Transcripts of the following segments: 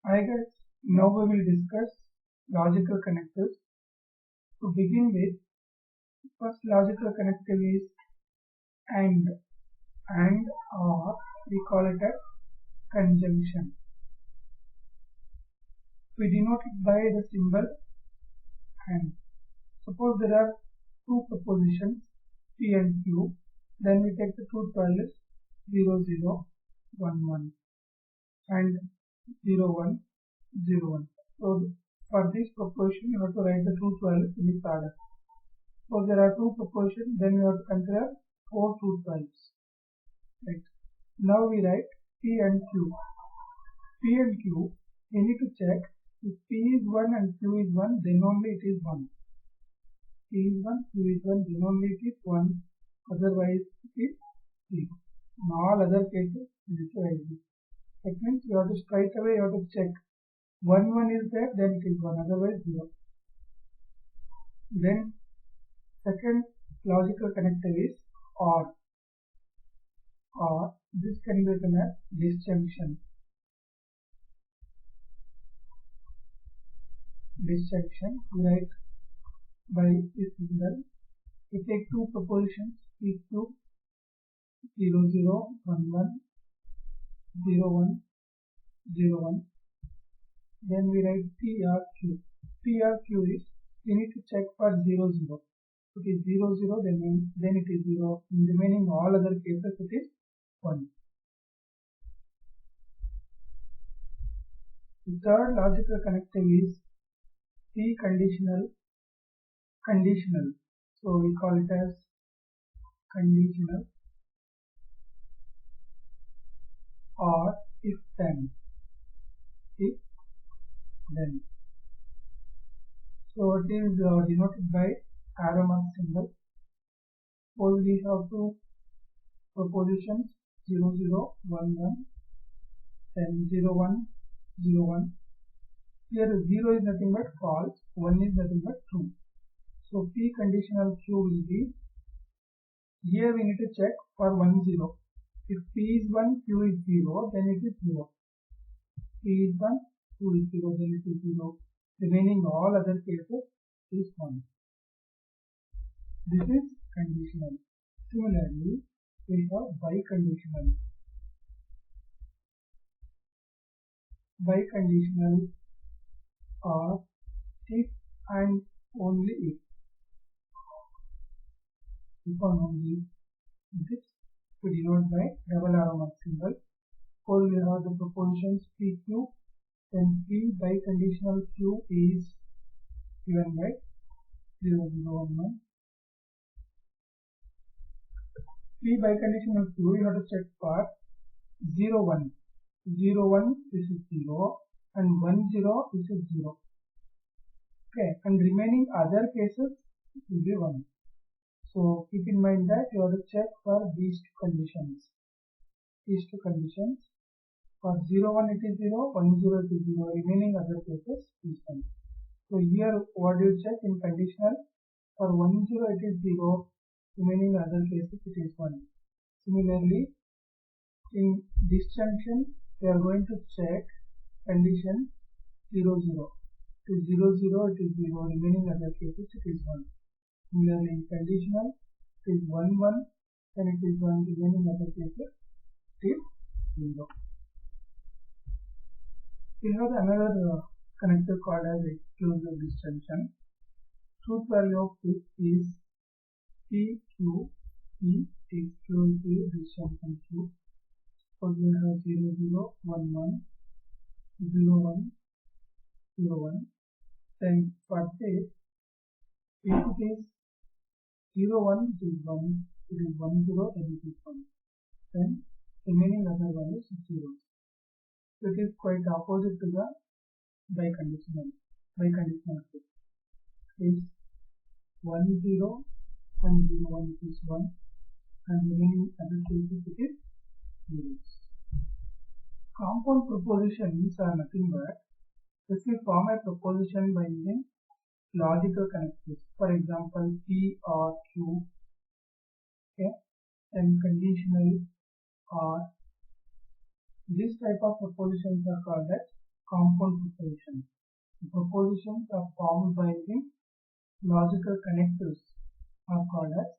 Hi guys, now we will discuss logical connectives. To begin with, first logical connective is AND. AND or we call it a conjunction. We denote it by the symbol AND. Suppose there are two propositions P and Q, then we take the truth values 0, 0, 1, 1 and 0, 1, 0, 1. So for this proposition you have to write the truth values in this order. So there are two propositions, then you have to consider four truth values. Right. Now we write P and Q. P and Q, we need to check if P is 1 and Q is 1, then only it is 1. P is 1, Q is 1, then only it is 1, otherwise it is 0. In all other cases, it is like this. That means you have to straight away you have to check 1, 1 is there, then it is 1, otherwise 0. Then second logical connective is OR. Or this can be written as disjunction. Disjunction, we write by this symbol. We take two propositions P2 0, 0, 1, 1, 0, 1, 0, 1. Then we write PRQ. PRQ is we need to check for 0, 0. If it is 0, 0, then it is 0. In remaining all other cases it is 1. The third logical connective is P conditional. So we call it as conditional or if then. So it is denoted by arrow mark symbol. Suppose we have two propositions 0, 0, 1, 1, then 0, 1, 0, 1. Here 0 is nothing but false, 1 is nothing but true. So P conditional Q will be, here we need to check for 1, 0. If P is 1, Q is 0, then it is 0. P is 1, Q is 0, then it is 0. Remaining all other cases is 1. This is conditional. Similarly, we have biconditional. Biconditional or if and only if. If and only this we denote by double arrow mark symbol. Suppose we have the propositions PQ, then P biconditional Q is given by 0, 0, 1, 1. P biconditional Q, you have to check for 0, 1. 0, 1, this is 0, and 1, 0, this is 0. Okay, and remaining other cases will be 1. So keep in mind that you have to check for these two conditions. These two conditions. For 0, 1 it is 0, 1, 0 it is 0, remaining other cases is 1. So here what do you check in conditional? For 1, 0 it is 0, remaining other cases it is 1. Similarly, in disjunction we are going to check condition 0, 0. It is 0, 0, it is 0, remaining other cases it is 1. Similarly, in conditional it is 1, 1, then it is 1, remaining other cases it is 0. We have another connector called as exclusive disjunction. Truth value of this is PQ, P exclusive disjunction Q. Suppose we have 0, 0, 1, 1, 0, 1, 0, 1. Then for this, if it is 0, 1, it is 1, it is 1, 0, then it is 1. Then remaining other values is 0. So it is quite opposite to the biconditional case. Is 1, 0 and 0, 1 is 1, and remaining other cases it is 0. Compound propositions are nothing but if we form a proposition by using logical connectives. For example, P or Q, okay, then conditional or this type of propositions are called as compound propositions. The propositions are formed by the logical connectives are called as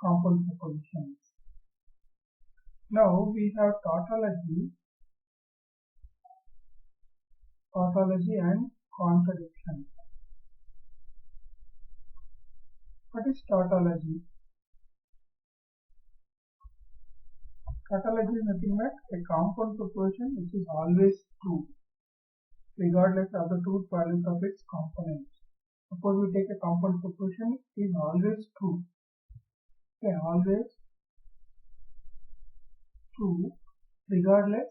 compound propositions. Now we have tautology and contradiction. What is tautology? Tautology is nothing but a compound proposition which is always true, regardless of the truth values of its components. Suppose we take a compound proposition, it is always true. Okay, always true, regardless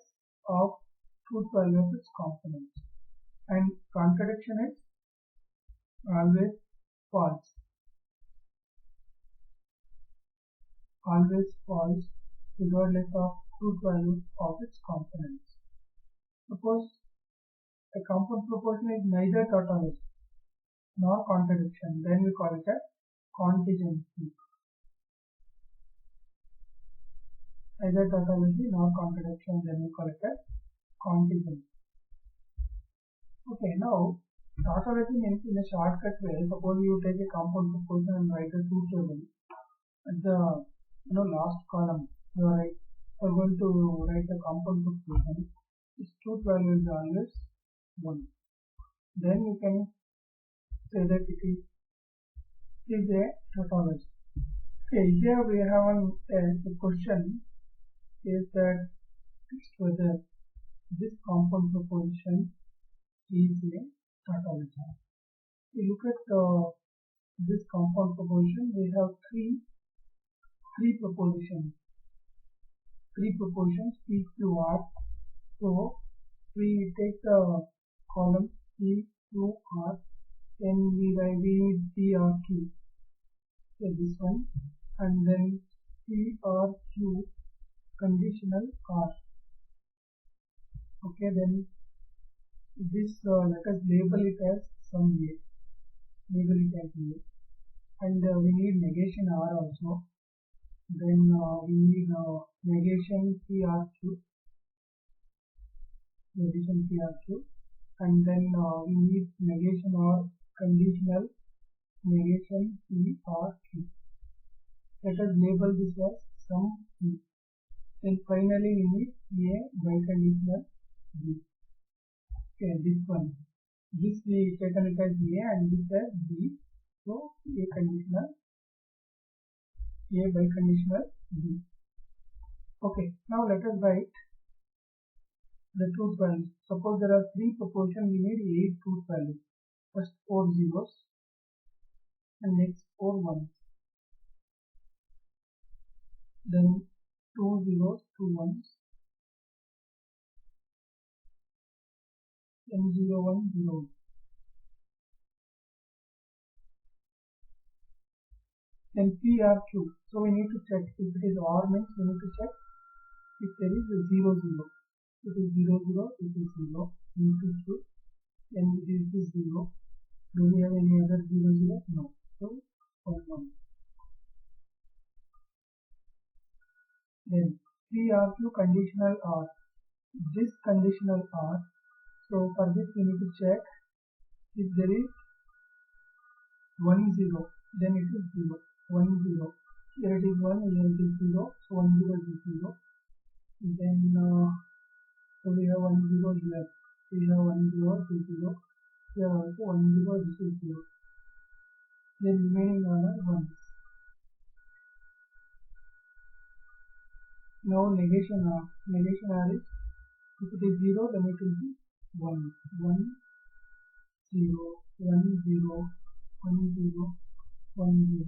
of truth value of its components. And contradiction is always false. Always false, regardless of truth value of its components. Suppose a compound proposition is neither tautology nor contradiction, then we call it as contingency. Neither tautology nor contradiction, then we call it as contingency. Okay, now tautology means in a shortcut way. Suppose you take a compound proposition and write a truth table. At the last column, you are going to write a compound proposition. Its truth value is always 1. Then you can say that it is a tautology. Okay, here we have a question is that whether this compound proposition is a tautology. If you look at this compound proposition, we have three propositions P, Q, R. So we take the column P, Q, R, then we need P, R, Q. So this one, and then P, R, Q, conditional R. Okay, then this let us label it as some A. Label it as A, and we need negation R also. Then we need negation PRQ, and then we need negation or conditional negation PRQ. Let us label this as some P. Then finally we need A biconditional B. Okay, this one. This we taken it as A and this as B. So A biconditional B. Okay, now let us write the truth values. Suppose there are 3 propositions, we need 8 truth values. First 4 zeros and next 4 ones. Then 2 zeros, 2 ones. Then 0, 1, 0. Then PRQ. So we need to check if it is OR means we need to check if there is a 0, 0. It is 0, 0, it is 0. We need to choose. Then it is 0. Do we have any other 0, 0? No. So 1, 1. Then PRQ conditional OR. This conditional OR. So for this we need to check if there is 1, 0. Then it is 0. 1, 0. Here it is 1, here it is 0. So 1, 0 is 0. Then so we have 1, 0 here. We have 1, 0, 2, 0. Here also 1, 0, this is 0. Then remaining are 1s. Now negation R. Negation R is, if it is 0, then it will be 1. 1, 0, 1, 0, 1, 0, 1, 0.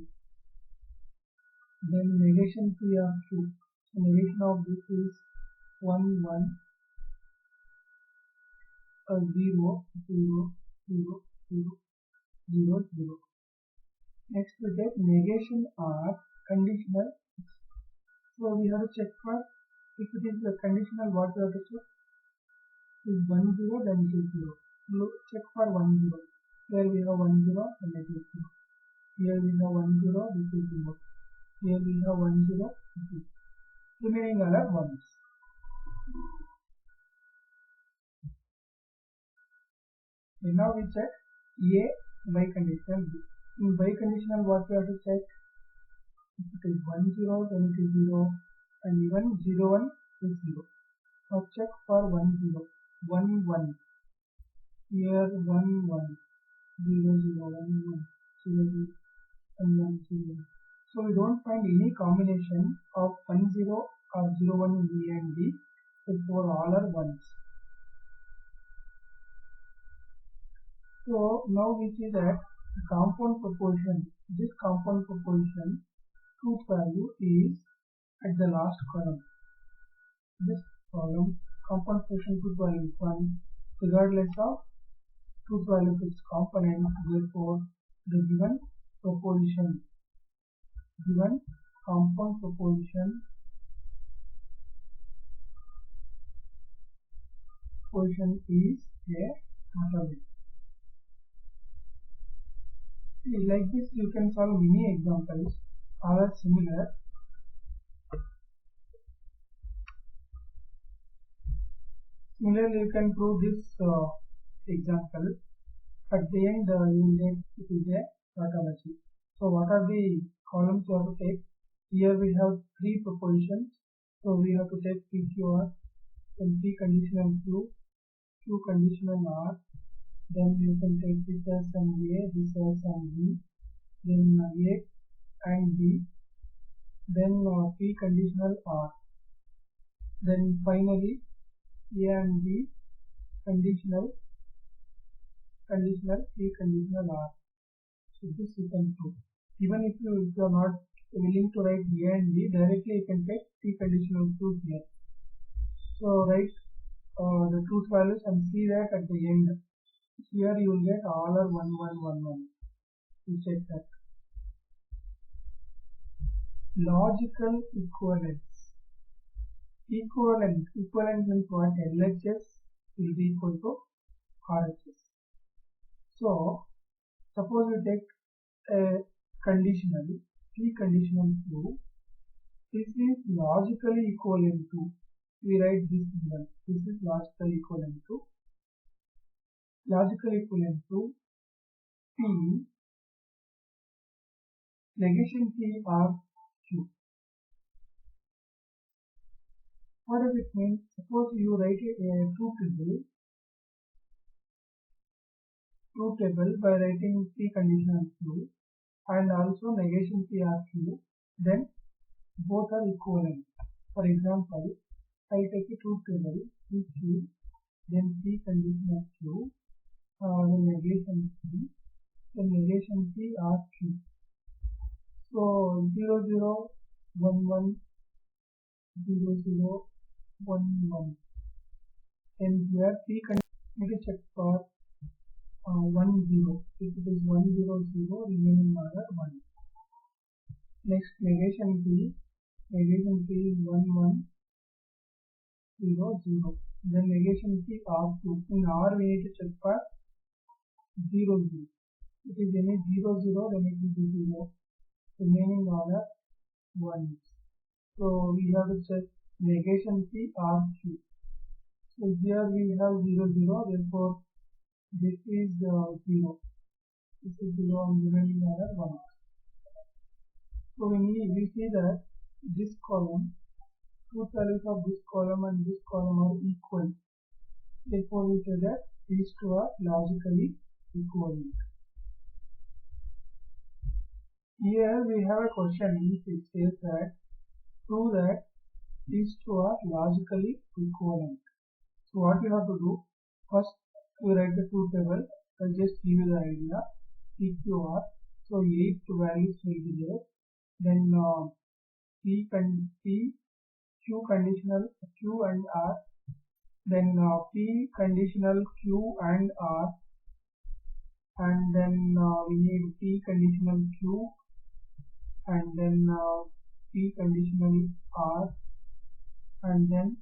Then negation PRQ. So negation of this is 1, 1, 0, 0, 0, 0, 0, 0. Next we take negation R conditional. So we have to check for if it is a conditional, what we have to check is 1, 0, then it is 0. Look, check for 1, 0. Here we have 1, 0, then it is 0. Here we have 1, 0, this is 0. Here we have 1, 0, this is remaining all are 1s. And now we check A by conditional B. In by conditional, what we have to check? If it is 1 0, then it is 0, and even 0 1 is 0. Now check for 1 0, 1 1. Here 1 1, 0 0, 1 1, 0 0, and 1 0. So we don't find any combination of 1 0 or 0 1 in A and B, therefore all are 1s. So now we see that the compound proportion, this compound proportion truth value is at the last column. This column compound proportion truth value is 1 regardless of truth value of its component. Therefore the given proposition, given compound proposition is a orthogonal. Like this you can solve many examples, all are similar. Similarly, you can prove this example. At the end, you will get it is a tautology. So, what are the columns you have to take? Here we have three propositions. So, we have to take PQR, then P conditional Q, Q conditional R. Then you can take this as and A, this as and B. Then A and B. Then P conditional R. Then finally A and B conditional P conditional R. So this you can prove. Even if you are not willing to write A and B, directly you can take P conditional truth here. So write the truth values and see that at the end. Here you will get all are 1 1 1 1. You check that. Logical equivalence. Equivalent means what? LHS will be equal to RHS. So suppose we take a conditional P conditional Q. This is logically equivalent to, we write this symbol. This is logically equivalent to P negation P of Q. What does it mean? Suppose you write a truth table by writing P conditional Q and also negation P of Q, then both are equivalent. For example, I take a truth table PQ, then P conditional Q, then negation P, then negation P of Q. So 0 0 1 1 0 0 1 1. And here P need to check for 1 0. If it is 1 0 0, remaining order 1. Next negation P is 1 1 0 0. Then negation P of 2. In R we need to check for 0 0. If it is any 0 0, then it will be 0. Remaining order 1. So we have to check negation P of Q. So here we have 0 0, therefore this is 0. This is 0 and remaining order 1. So we see that this column, truth values of this column and this column are equal. Therefore we say that these two are logically equivalent. Here we have a question which says that prove that these two are logically equivalent. So what you have to do, first we write the truth table. I'll just give you the idea. PQR, so 8 values will be there. Then Q conditional Q and R. Then P conditional Q and R. And then we need P conditional Q. And then P conditional R. And then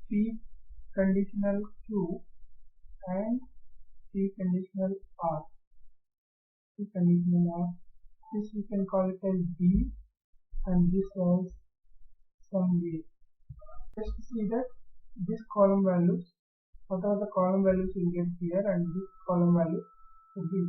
P conditional Q and P conditional R. P conditional R. This we can call it as B, and this was some A. Just see that this column values whatever the column values you will get here and this column value would be